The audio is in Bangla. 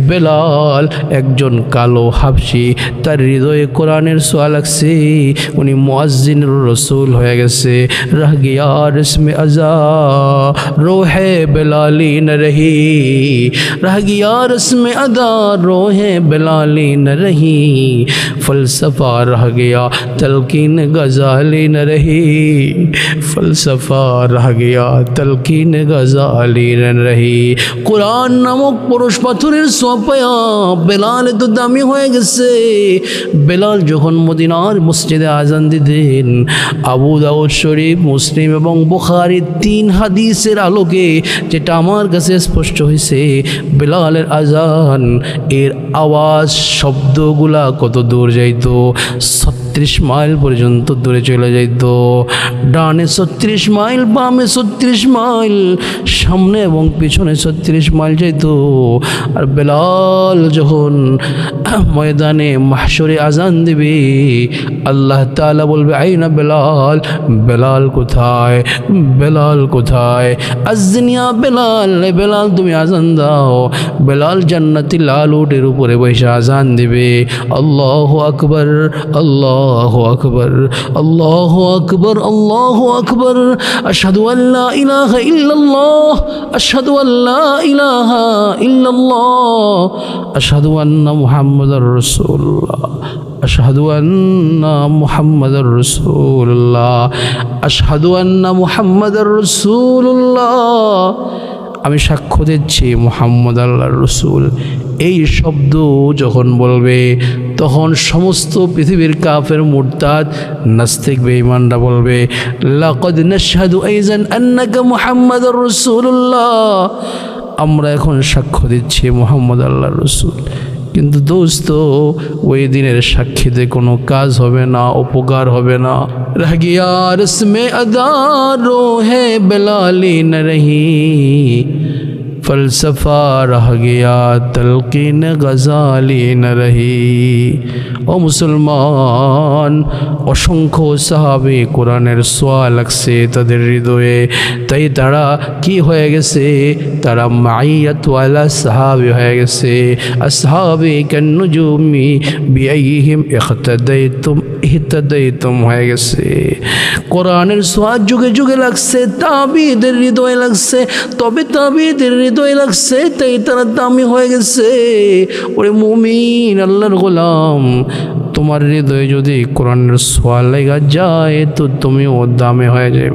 বেলাল একজন কালো হাবশি, তার হৃদয়ে কোরআনের ছোঁয়া লাগছে, উনি মুয়াজ্জিনুর রসুল হয়ে গেছে। রহ গিয়া রসমে আজা রোহে বেলালি ন রহি, রহ গিয়া রসমে আদা রোহে বেলালি ন রহি, ফলসফা রহ গিয়া তলকিন গজালি ন রহি, ফলসফা রহ গিয়া তলকিন গজালি ন রহি। কোরআন নামক পরশ পাথরের সোপায়া বেলাল এত দামি হয়ে গেছে। বেলাল যখন মদিনার মসজিদে আজান দিতেন, আবু দাউদ শরীফ, মুসলিম এবং বুখারী 3 হাদিসের আলোকে যেটা আমার কাছে স্পষ্ট হয়েছে, বেলালের আজান এর আওয়াজ শব্দগুলা কত দূর যাইতো, 36 মাইল পর্যন্ত দূরে চলে যাইতো। ডানে 36 মাইল, বামে 36 মাইল, সামনে এবং পিছনে 36 মাইল যাইতো। আর বেলাল যখন ময়দানে মাহশরে আজান দিবে, আল্লাহ তাআলা বলবে আইনা বেলাল, বেলাল কোথায়, বেলাল কোথায়, আযনিয়া বেলাল, বেলাল তুমি আজান দাও। বেলাল জান্নাতি লাল উটের উপরে বসে আজান দিবে। আল্লাহু আকবার, আল্লাহু আকবার, আল্লাহু আকবার, আল্লাহু আকবার, আশহাদু আল্লা ইলাহা ইল্লাল্লাহ, আশহাদু আল্লা ইলাহা ইল্লাল্লাহ, আশহাদু আন্না মুহাম্মাদুর রাসূলুল্লাহ, আশহাদু আন্না মুহাম্মাদুর রাসূলুল্লাহ, আশহাদু আন্না মুহাম্মাদুর রাসূলুল্লাহ। আমি সাক্ষ্য দিচ্ছি মুহাম্মদ আল্লাহর রসুল। এই শব্দ যখন বলবে, তখন সমস্ত পৃথিবীর কাফের, মুরতাদ, নাস্তিক, বেঈমানরা বলবে লাকাদ নাশহাদু আইজান আন্নাকা মুহাম্মাদুর রাসূলুল্লাহ, আমরা এখন সাক্ষ্য দিচ্ছি মুহাম্মদ আল্লাহর রসুল। কিন্তু দোস্ত, ওই দিনের সাক্ষীতে কোনো কাজ হবে না, উপকার হবে না। রহ গিয়া রসমে আদা রোহে বেলালি ন রহি, ফলসফা রহ গিয়া তলকিন গজালি ন রহি। ও মুসলমান, অসংখ্য সাহাবী কোরআনের ছোঁয়া লাগছে তাদের হৃদয়ে, তাই তারা কি হয়ে গেছে, তারা মাইয়াতওয়ালা সাহাবী হয়ে গেছে। আসহাবী কান্নুজুমি বিআইহিম ইখতাদাইতুম ইহতাদাইতুম হয়ে গেছে। কোরআনের ছোঁয়া যুগে যুগে লাগছে, তাবিদের হৃদয়ে লাগছে, তবে তাবিদের হৃদয়ে লাগছে তাই তারা দামি হয়ে গেছে। ওরে মুমিন, আল্লাহর গোলাম, তোমার হৃদয়ে যদি কোরআনের ছোঁয়া লেগে যায় তো তুমিও দামি হয়ে যাবে।